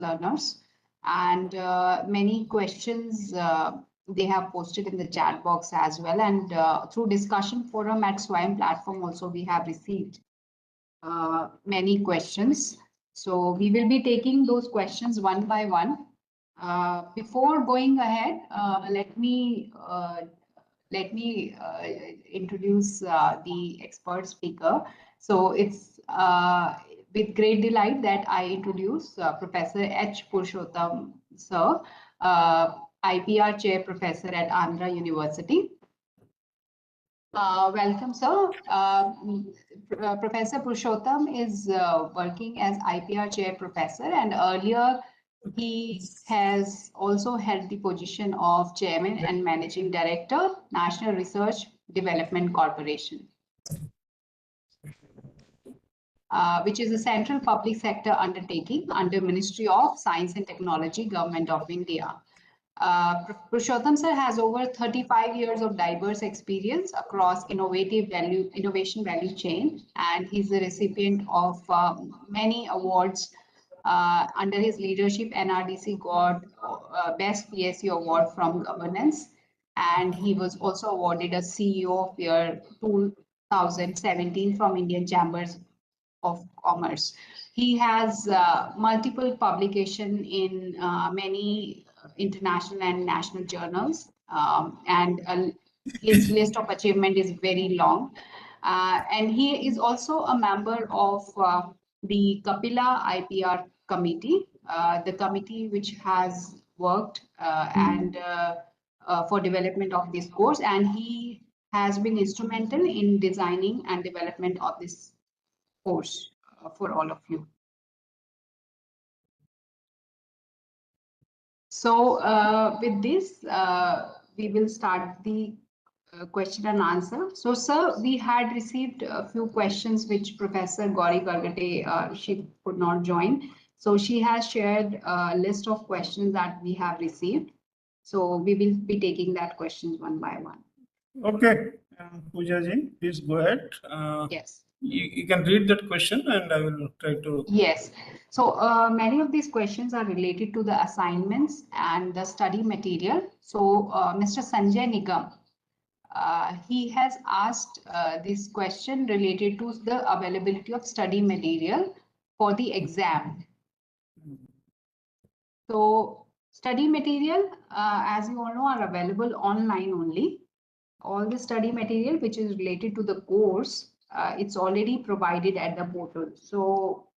learners, and many questions they have posted in the chat box as well, and through discussion forum at Swayam platform also we have received many questions. So we will be taking those questions one by one. Before going ahead, let me introduce the expert speaker. So it's with great delight that I introduce Professor H. Purushottam, sir, IPR Chair Professor at Andhra University. Welcome, sir. Professor Purushottam is working as IPR Chair Professor, and earlier he has also held the position of Chairman and Managing Director, National Research Development Corporation, which is a central public sector undertaking under Ministry of Science and Technology, Government of India. Purushottam sir has over 35 years of diverse experience across innovation value chain, and he's the recipient of many awards. Under his leadership, NRDC got Best PSU Award from Governance, and he was also awarded a CEO of Year 2017 from Indian Chambers of Commerce. He has multiple publication in many international and national journals, and his list of achievement is very long. And he is also a member of the Kapila IPR committee, the committee which has worked and for development of this course, and he has been instrumental in designing and development of this course for all of you. So with this, we will start the question and answer. So, sir, we had received a few questions which Professor Gauri Gargate, she could not join. So she has shared a list of questions that we have received. So we will be taking that questions one by one. Okay, Pooja ji, please go ahead. Yes. You can read that question and I will try to. Yes. So many of these questions are related to the assignments and the study material. So Mr. Sanjay Nigam, he has asked this question related to the availability of study material for the exam. So study material, as you all know, are available online only. All the study material which is related to the course, it's already provided at the portal. So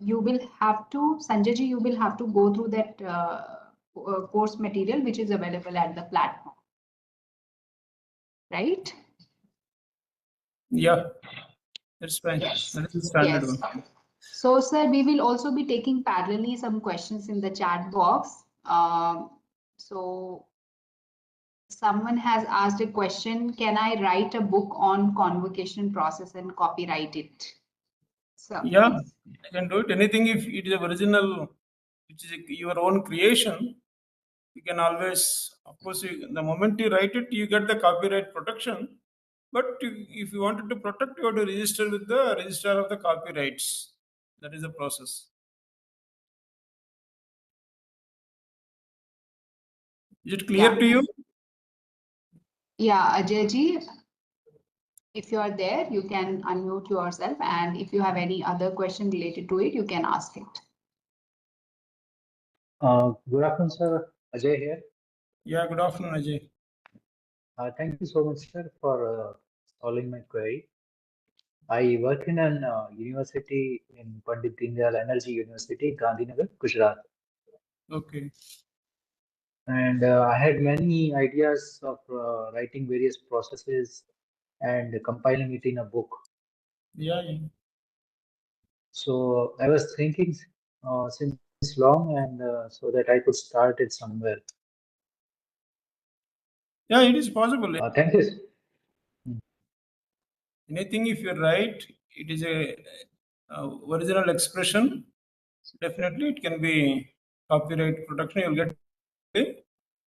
you will have to, Sanjay ji, you will have to go through that course material which is available at the platform. Right? Yeah, that's fine. Yes. That is the standard one. So, sir, we will also be taking parallelly some questions in the chat box. So, someone has asked a question, can I write a book on convocation process and copyright it? So, yeah, I can do it. Anything if it is original, which is your own creation, you can always, of course, the moment you write it, you get the copyright protection. But if you wanted to protect, you have to register with the registrar of the copyrights. That is the process. Is it clear to you? Yeah, Ajay ji, if you are there, you can unmute yourself, and if you have any other question related to it, you can ask it. Good afternoon, sir. Ajay here. Yeah, good afternoon, Ajay. Thank you so much, sir, for solving my query. I work in an university in Pandit Deendayal Energy University, Gandhinagar, Gujarat. Okay. And I had many ideas of writing various processes and compiling it in a book. Yeah. So I was thinking since long, and so that I could start it somewhere. Yeah, it is possible. Thank you. Anything if you write, it is a original expression. Definitely, it can be copyright protection. You'll get it.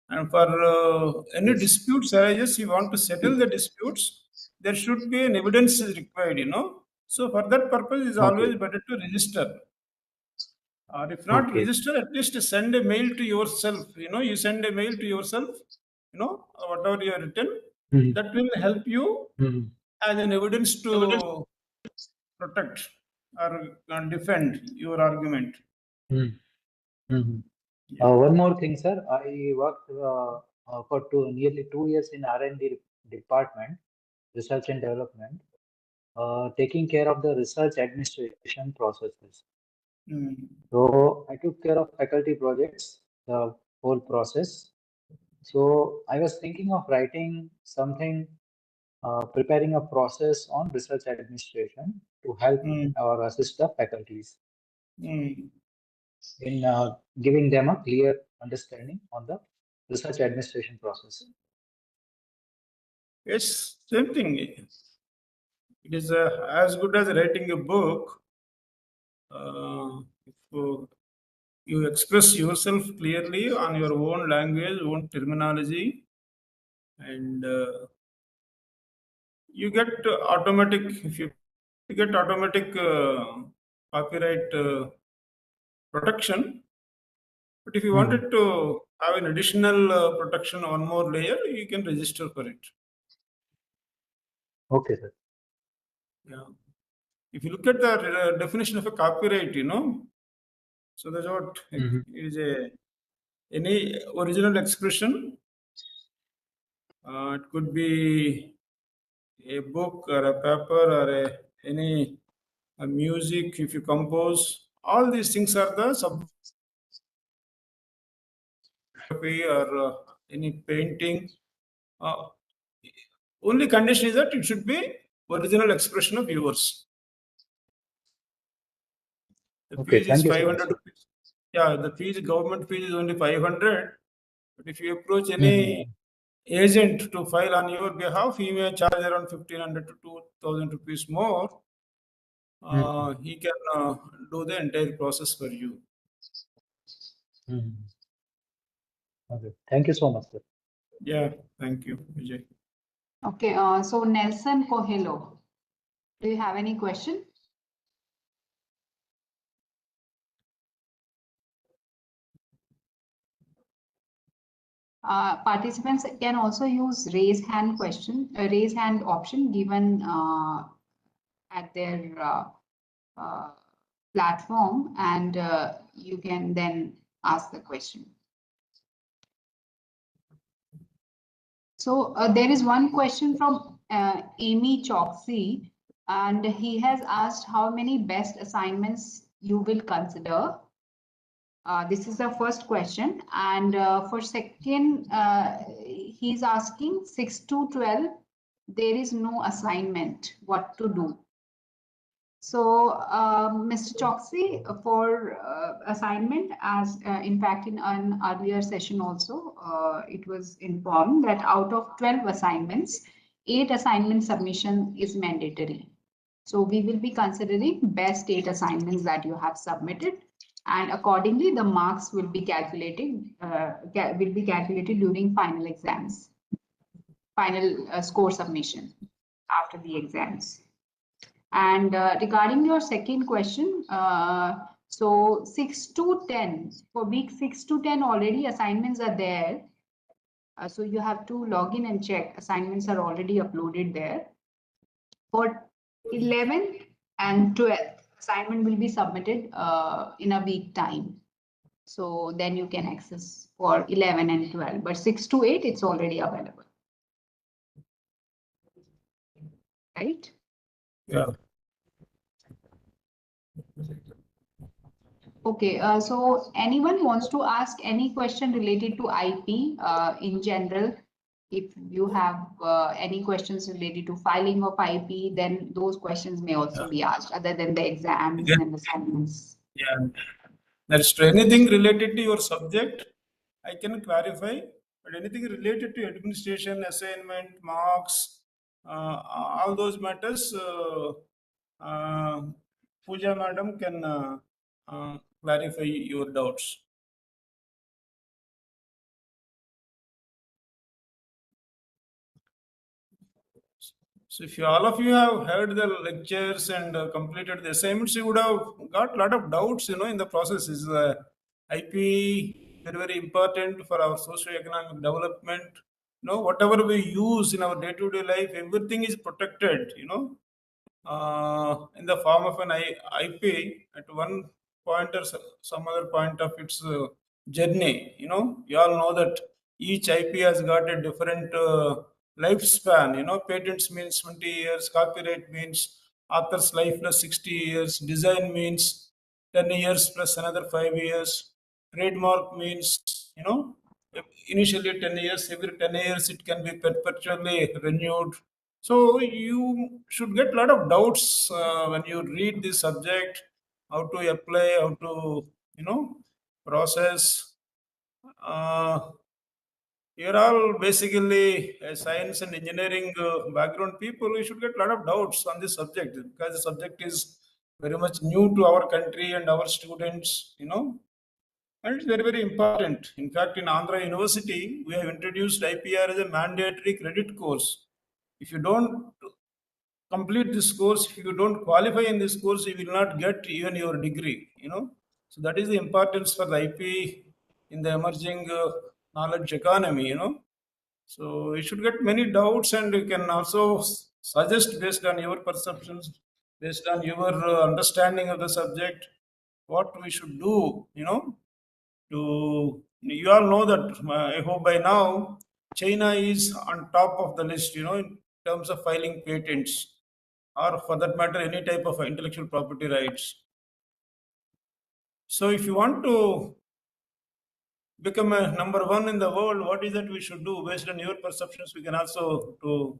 And for any disputes arises, you want to settle the disputes, there should be an evidence is required, So for that purpose, it's always better to register. or if not Okay. register, at least send a mail to yourself. You send a mail to yourself, whatever you have written, Mhm. that will help you Mhm. as an evidence to protect or defend your argument. Mhm. Mhm. Yeah. One more thing, sir. I worked for nearly 2 years in R&D department, research and development, taking care of the research administration processes. Mm. So I took care of faculty projects, the whole process. So I was thinking of writing something, preparing a process on research administration to help Mm. or assist the faculties Mm. in giving them a clear understanding on the research administration process. Yes, same thing. It is as good as writing a book. If you express yourself clearly on your own language, own terminology, and you get automatic. If you get automatic copyright protection, but if you Mhm. wanted to have an additional protection, one more layer, you can register for it. Okay, sir. Yeah. If you look at the definition of a copyright, so that's what it Mhm. is any original expression. It could be a book or a paper or any music. If you compose, all these things are the sub or any painting. Uh, Only condition is that it should be original expression of yours. The Okay, fees is thank you so much, 500 sir. rupees. Yeah, the fees, government fees is only 500. But if you approach Mhm. any agent to file on your behalf, he may charge around 1,500 to 2,000 rupees more. Mhm. He can do the entire process for you. Mhm. Okay, thank you so much, sir. Yeah, thank you, Vijay. Okay, so Nelson Coelho, do you have any question? Participants can also use raise hand option given at their uh, platform, and you can then ask the question. So there is one question from Amy Choksey, and he has asked how many best assignments you will consider. This is the first question. And for second, he's asking 6 to 12, there is no assignment, what to do? So, Mr. Choksey, for assignment, as in fact in an earlier session also, it was informed that out of 12 assignments, 8 assignment submission is mandatory. So we will be considering best 8 assignments that you have submitted, and accordingly the marks will be calculated during final exams, final score submission after the exams. And regarding your second question, so 6 to 10, for week 6 to 10 already assignments are there. So you have to log in and check, assignments are already uploaded there. For 11th and 12th, assignment will be submitted in a week time. So then you can access for 11 and 12, but 6 to 8, it's already available. Right? Yeah. Okay, so anyone wants to ask any question related to IP in general? If you have any questions related to filing of IP, then those questions may also be asked, other than the exams Yeah. and assignments. Yeah. That's true. Anything related to your subject, I can clarify. But anything related to administration, assignment, marks, all those matters, uh, Pooja madam can clarify your doubts. So if all of you have heard the lectures and completed the assignments, you would have got a lot of doubts, in the process. Is IP very, very important for our socio-economic development? Whatever we use in our day-to-day life, everything is protected, in the form of an IP at one point or some other point of its journey. You all know that each IP has got a different lifespan. Patents means 20 years, copyright means author's life plus 60 years, design means 10 years plus another 5 years, trademark means, initially 10 years, every 10 years it can be perpetually renewed. So you should get a lot of doubts when you read this subject, how to apply, how to, process. Uh, you're all basically science and engineering background people. You should get a lot of doubts on this subject because the subject is very much new to our country and our students, and it's very, very important. In fact, in Andhra University, we have introduced IPR as a mandatory credit course. If you don't complete this course, if you don't qualify in this course, you will not get even your degree. So that is the importance for the IP in the emerging knowledge economy. So you should get many doubts and you can also suggest based on your perceptions, based on your understanding of the subject, what we should do, to you all know that I hope by now China is on top of the list, in terms of filing patents or for that matter any type of intellectual property rights. So if you want to become a number one in the world, what is that we should do based on your perceptions? We can also to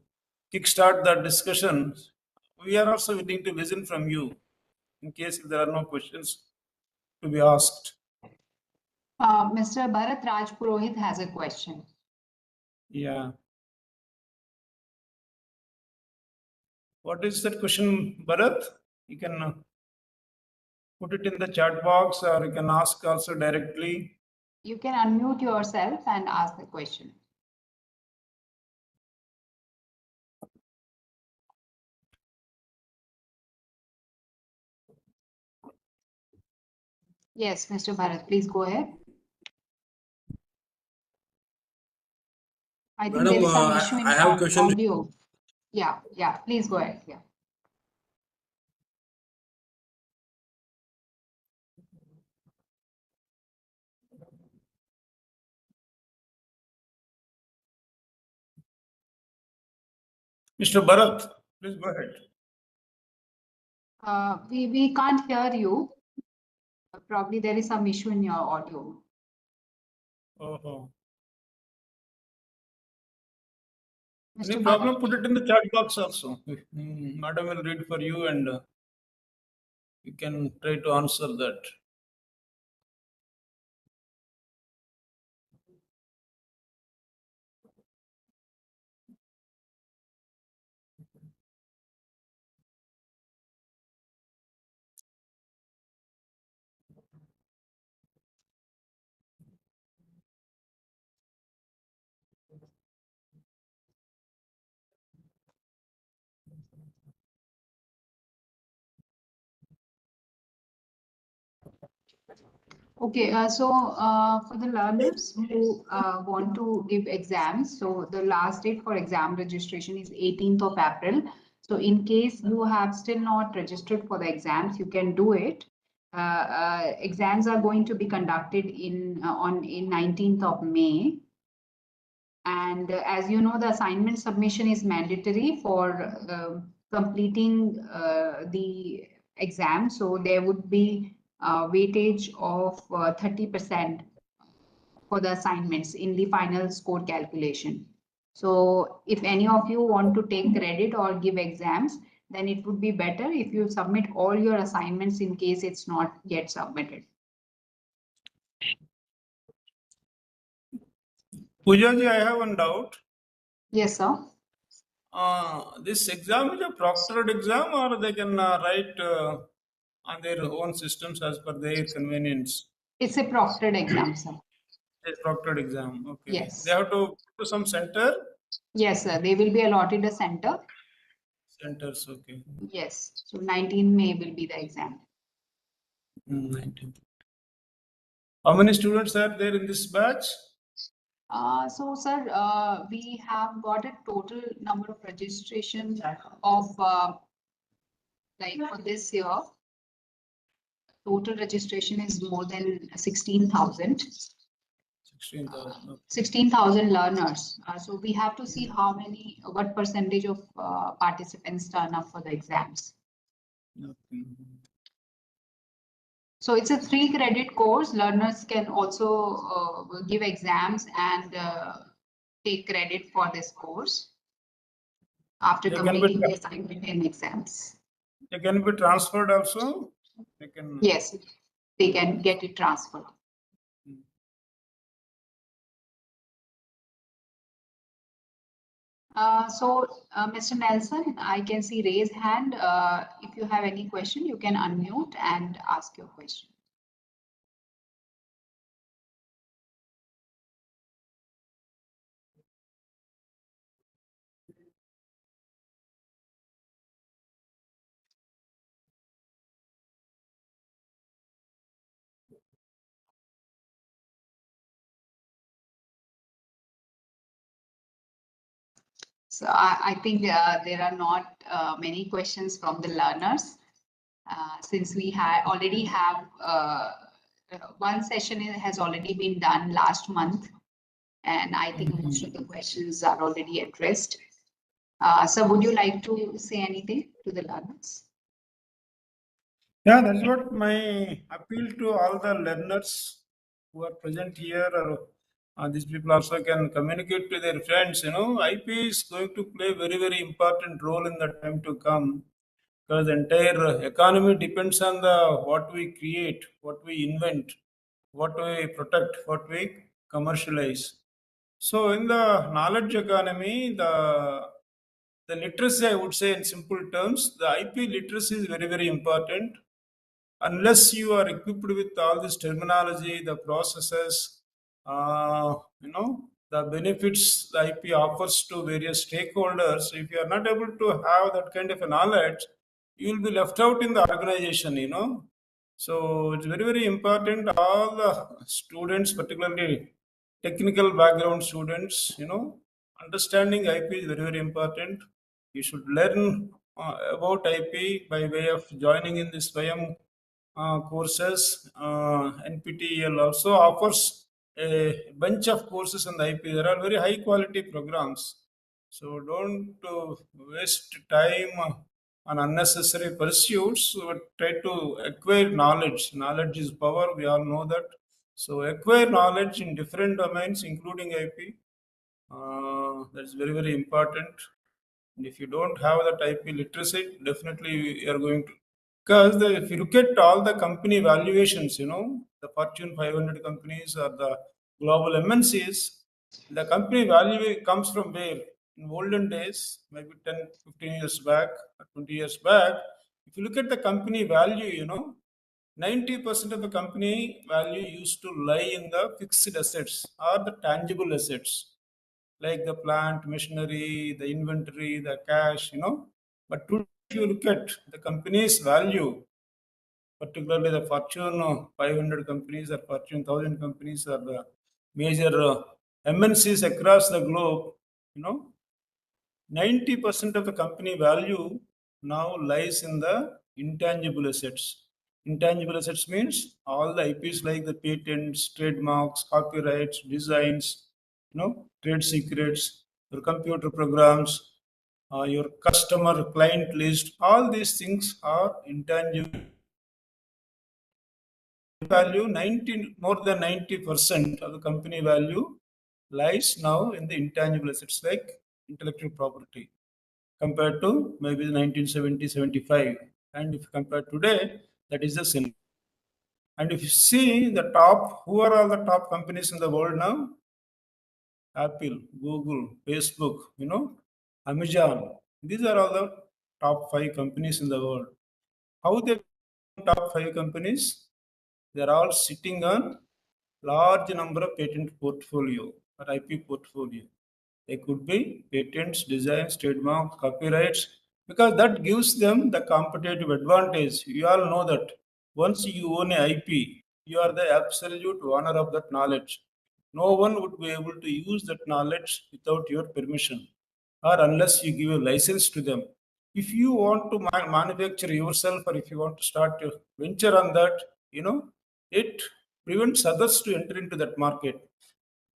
kickstart that discussion. We are also willing to listen from you in case if there are no questions to be asked. Mr. Bharat Raj Purohit has a question. Yeah. What is that question, Bharat? You can put it in the chat box or you can ask also directly. You can unmute yourself and ask the question. Yes, Mr. Bharat, please go ahead. I think there is some issue in I have a question. audio. Yeah, please go ahead. Yeah. Mr. Bharat, please go ahead. We can't hear you. Probably there is some issue in your audio. Oh. Mr. Any Bharat. problem? Put it in the chat box also. Madam will read for you and you can try to answer that. Okay, for the learners who want to give exams, so the last date for exam registration is 18th of April. So in case you have still not registered for the exams, you can do it. Exams are going to be conducted in 19th of May. And as you know, the assignment submission is mandatory for completing the exam. So there would be weightage of 30% for the assignments in the final score calculation. So if any of you want to take credit or give exams, then it would be better if you submit all your assignments in case it's not yet submitted. Poojaji, I have one doubt. Yes, sir. This exam is a proctored exam or they can write on their own systems as per their convenience? It's a proctored exam, sir. A proctored exam, okay. Yes. They have to go to some center? Yes, sir. They will be allotted a center. centers. Okay. Yes. So 19 May will be the exam. 19. How many students are there in this batch? So, sir, we have got a total number of registration of like for this year. Total registration is more than 16,000. 16,000. 16,000 learners. So we have to see what percentage of participants turn up for the exams. Okay. So it's a 3 credit course. Learners can also give exams and take credit for this course after They can be completing the assignment and exams. they can be transferred also. They can. Yes, they can get it transferred. Mr. Nelson, I can see raise hand. If you have any question, you can unmute and ask your question. So I think there are not many questions from the learners since we already have one session has already been done last month, and I think most of the questions are already addressed. So would you like to say anything to the learners? Yeah, that's what my appeal to all the learners who are present here, or these people also can communicate to their friends. IP is going to play very, very important role in the time to come, because the entire economy depends on the what we create, what we invent, what we protect, what we commercialize. So in the knowledge economy, the literacy, I would say in simple terms, the IP literacy is very, very important. Unless you are equipped with all this terminology, the processes, the benefits the IP offers to various stakeholders, if you are not able to have that kind of a knowledge, you will be left out in the organization. So it's very, very important. All the students, particularly technical background students, understanding IP is very, very important. You should learn about IP by way of joining in this SWAYAM courses. NPTEL also offers a bunch of courses on the IP. There are very high quality programs. So don't waste time on unnecessary pursuits, but try to acquire knowledge. Knowledge is power, we all know that. So acquire knowledge in different domains, including IP. That's very, very important. And if you don't have that IP literacy, definitely you are going to. Because if you look at all the company valuations, the Fortune 500 companies or the global MNCs, the company value comes from where? In olden days, maybe 10, 15 years back, or 20 years back, if you look at the company value, 90% of the company value used to lie in the fixed assets or the tangible assets, like the plant, machinery, the inventory, the cash. But today, if you look at the company's value, particularly the Fortune 500 companies or Fortune 1000 companies or the major MNCs across the globe, you know, 90% of the company value now lies in the intangible assets. Intangible assets means all the IPs like the patents, trademarks, copyrights, designs, trade secrets, your computer programs, your customer client list. All these things are intangible value. 90 more than 90% of the company value lies now in the intangible assets like intellectual property, compared to maybe 1970, 75. And if you compare today, that is the sin. And if you see the top, who are all the top companies in the world now? Apple, Google, Facebook, Amazon. These are all the top 5 companies in the world. How they top 5 companies? They are all sitting on large number of patent portfolio or IP portfolio. They could be patents, designs, trademarks, copyrights, because that gives them the competitive advantage. You all know that once you own a IP, you are the absolute owner of that knowledge. No one would be able to use that knowledge without your permission or unless you give a license to them. If you want to manufacture yourself or if you want to start a venture on that, it prevents others to enter into that market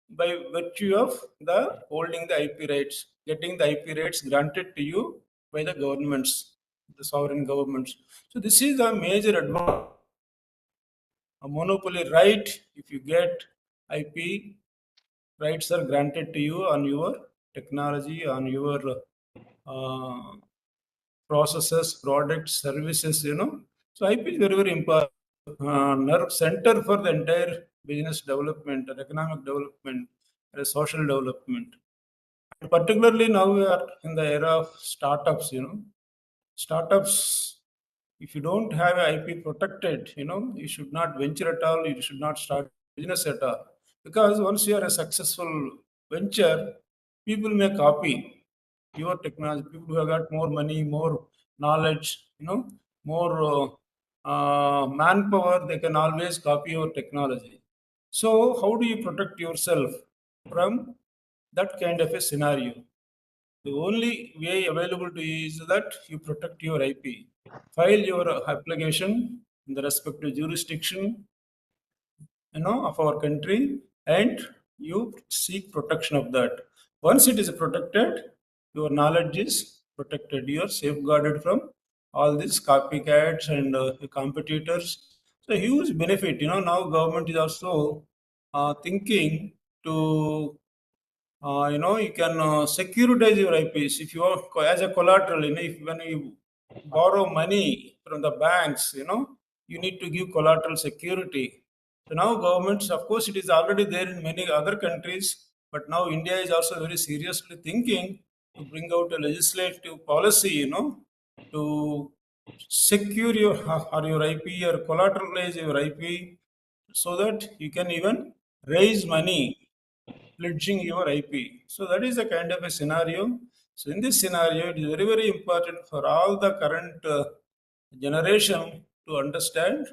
by virtue of the holding the IP rights, getting the IP rights granted to you by the governments, the sovereign governments. So this is the major advantage. A monopoly right, if you get IP rights are granted to you on your technology, on your uh, processes, products, services. So IP is very, very important. Nerve center for the entire business development and economic development and social development. And particularly now we are in the era of startups. Startups, if you don't have IP protected, you should not venture at all, you should not start business at all. Because once you are a successful venture, people may copy your technology. People who have got more money, more knowledge, more manpower, they can always copy your technology. So, how do you protect yourself from that kind of a scenario? The only way available to you is that you protect your IP. File your application in the respective jurisdiction, of our country, and you seek protection of that. Once it is protected, your knowledge is protected. You are safeguarded from all these copycats and competitors. So huge benefit. Now government is also thinking to you can securitize your IPs if you are as a collateral. If when you borrow money from the banks, you need to give collateral security. So now governments, of course, it is already there in many other countries, but now India is also very seriously thinking to bring out a legislative policy, to secure your or your IP or collateralize your IP so that you can even raise money pledging your IP. So that is a kind of a scenario. So in this scenario, it is very, very important for all the current generation to understand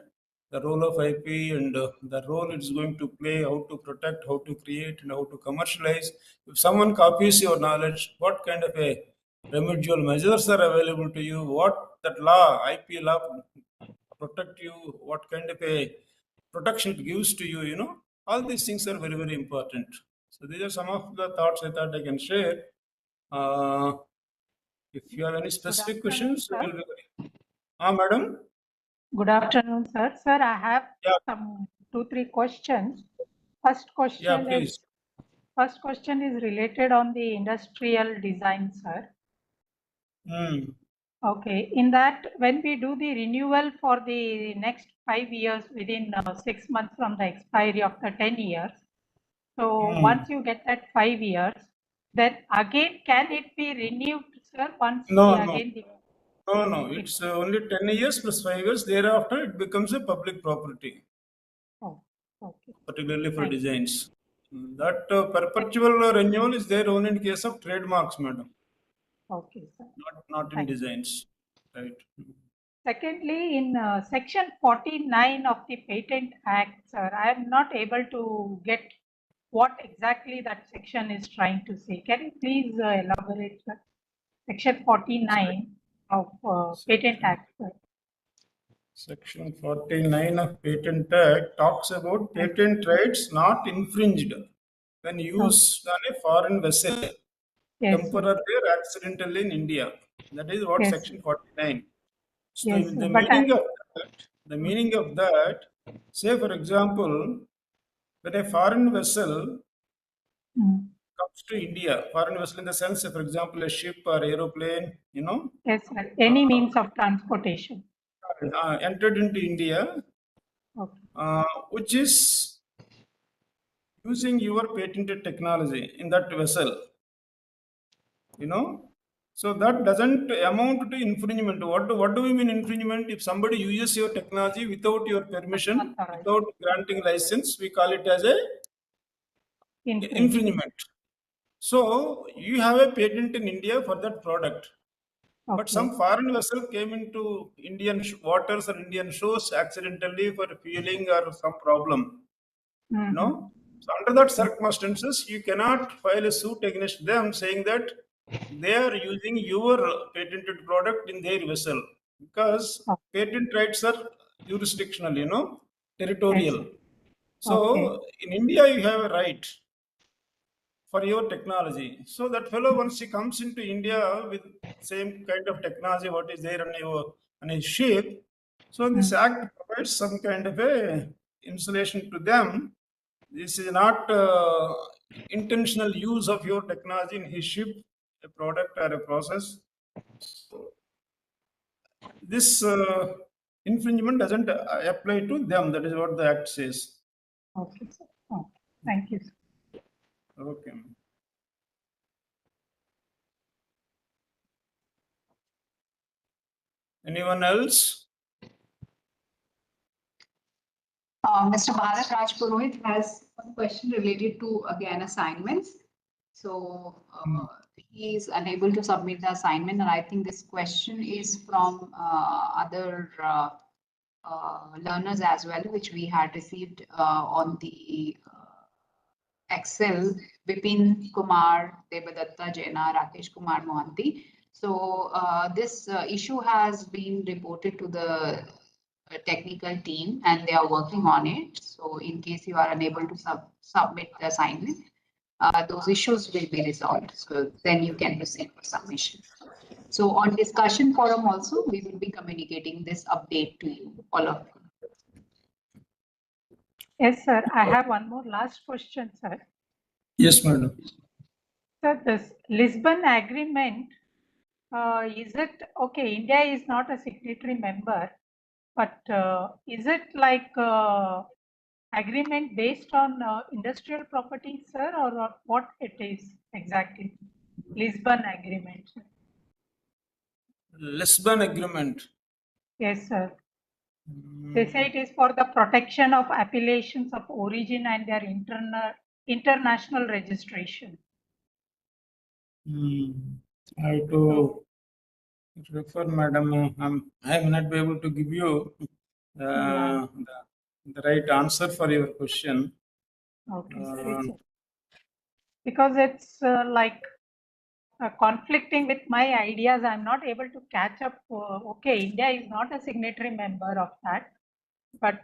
the role of IP and the role it is going to play, how to protect, how to create, and how to commercialize. If someone copies your knowledge, what kind of a remedial measures are available to you? What that law, IP law, protect you? What kind of a protection it gives to you? All these things are very, very important. So these are some of the thoughts I thought I can share. Uh, if you have any Good specific afternoon, questions, I sir. will be very. Madam. Good afternoon, sir. Sir, I have Yeah, some 2, 3 questions. First yeah, question please. is first question is related on the industrial design, sir. Hmm. Okay, in that when we do the renewal for the next 5 years within 6 months from the expiry of the 10 years, so Hmm. once you get that 5 years, then again can it be renewed, sir? Once the No, no, again the no, no. it, It's only 10 years plus 5 years. Thereafter, it becomes a public property, oh, okay, particularly for thank you. designs. That perpetual renewal is there only in case of trademarks, madam, Okay, sir. not in Thank you. designs. Right. Secondly, in section 49 of the Patent Act, sir, I am not able to get what exactly that section is trying to say. Can you please elaborate, sir? Section 49 of Patent Section, Act, sir. Section 49 of Patent Act talks about Yes, patent rights not infringed when oh, used on a foreign vessel yes, sir. temporarily or accidentally in India. That is what Yes, Section 49. So yes, sir. the But I, meaning of that, say for example, when a foreign vessel mm, comes to India, foreign vessel in the sense, say for example, a ship or aeroplane, yes, sir. uh, Any means of transportation. entered into India, Okay. which is using your patented technology in that vessel, you know so that doesn't amount to infringement. What do we mean infringement? If somebody uses your technology without your permission, Unauthorized without granting license, we call it as a infringement. infringement. So you have a patent in India for that product, But some foreign vessel came into Indian waters or Indian shores accidentally for fueling or some problem. Mhm. So under that circumstances, you cannot file a suit against them saying that they are using your patented product in their vessel, because patent rights are jurisdictional, Yes. territorial. Okay. So in India, you have a right for your technology. So that fellow, once he comes into India with same kind of technology, what is there on his ship, so this act provides some kind of a insulation to them. This is not intentional use of your technology in his ship, a product or a process. So this infringement doesn't apply to them. That is what the act says. Okay, sir. Okay. Thank you, sir. Okay. Anyone else? Mr. Bharat Raj Purohit has one question related to, again, assignments. So he is unable to submit the assignment, and I think this question is from other learners as well, which we had received on the Excel, Vipin Kumar, Devadatta Jaina, Rakesh Kumar Mohanty. So this issue has been reported to the technical team and they are working on it. So in case you are unable to submit the assignment, those issues will be resolved. So then you can proceed for submission. So on discussion forum also, we will be communicating this update to you, all of you. Yes, sir. I have one more last question, sir. Yes, madam. Sir, this Lisbon Agreement, is it okay? India is not a signatory member, but is it like agreement based on industrial property, sir, or what it is exactly? Lisbon Agreement. Lisbon Agreement. Yes, sir. They say it is for the protection of appellations of origin and their international registration. I have to refer, madam. I may not be able to give you the right answer for your question. Okay, sir. Because it's like conflicting with my ideas. I'm not able to catch up. Okay, India is not a signatory member of that, but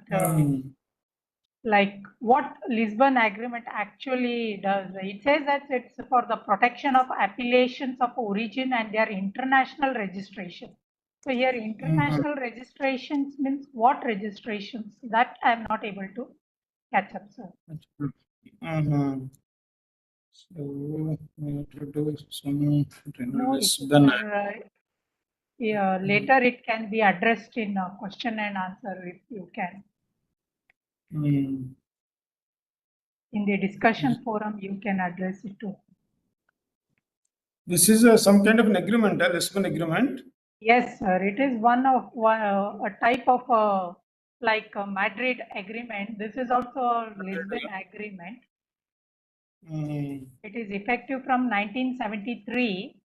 like what Lisbon Agreement actually does. It says that it's for the protection of appellations of origin and their international registration. So here international registrations means what registrations? That I'm not able to catch up, sir. So we have to do some No, Lisbon. yeah, later it can be addressed in a question and answer if you can. In the discussion forum, you can address it too. This is some kind of an agreement, a Lisbon Agreement. Yes, sir. It is one of a type of like a Madrid agreement. This is also a Lisbon agreement. It is effective from 1973.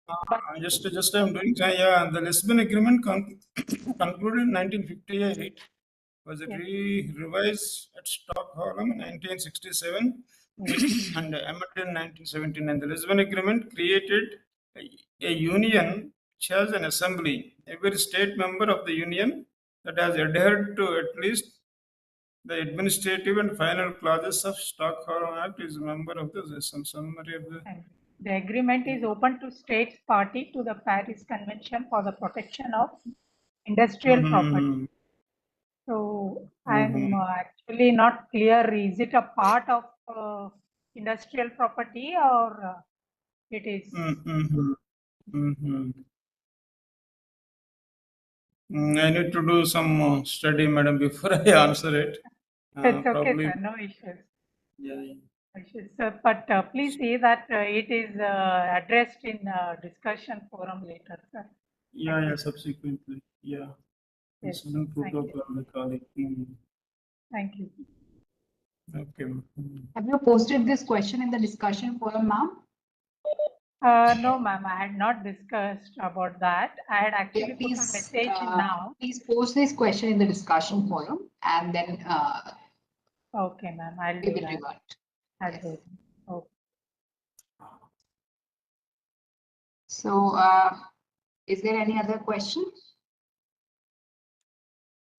But Just I'm doing. Yeah, the Lisbon Agreement concluded in 1958. Was revised at Stockholm in 1967 and amended in 1979. The Lisbon Agreement created a union which has an assembly. Every state member of the union that has adhered to at least the administrative and final clauses of Stockholm Act is a member of some summary of the agreement is open to states party to the Paris Convention for the protection of industrial property. So I'm actually not clear. Is it a part of industrial property or it is? I need to do some study, madam, before I answer it. It's okay, Probably. sir. No issues. Yeah. Issues, sir. But please see that it is addressed in discussion forum later, sir. Yeah, subsequently. Yeah. Yes, Incident thank you. protocol, we call it. Thank you. Okay. Have you posted this question in the discussion forum, ma'am? No, ma'am, I had not discussed about that. I had actually put a message now. Please post this question in the discussion forum, and then Okay, ma'am, I'll we do will that. revert. I'll Yes. do it. Okay. So, is there any other question?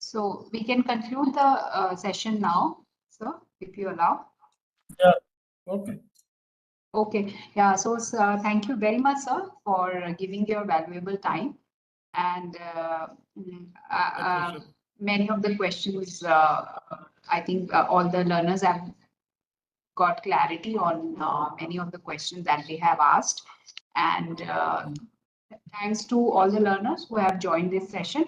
So we can conclude the session now, sir, if you allow. Yeah. Okay. Okay. Yeah. So, thank you very much, sir, for giving your valuable time. And Okay, sure. many of the questions, I think all the learners have got clarity on many of the questions that they have asked. And thanks to all the learners who have joined this session.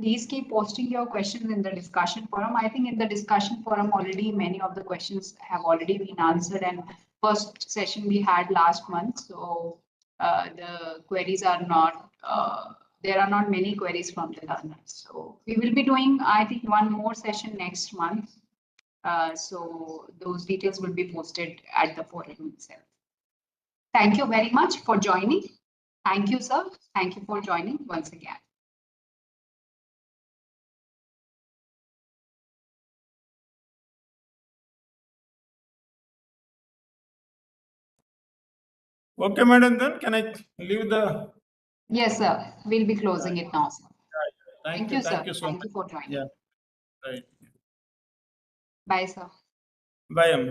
Please keep posting your questions in the discussion forum. I think in the discussion forum already many of the questions have already been answered, and first session we had last month. So the queries are not, there are not many queries from the learners. So we will be doing, I think, one more session next month. So those details will be posted at the forum itself. Thank you very much for joining. Thank you, sir. Thank you for joining once again. Okay, madam, then can I leave the? Yes, sir. We'll be closing it now, sir. Thank you. Sir. Thank you so Thank much. you for joining. Yeah. Right. Bye, sir. Bye, Amma.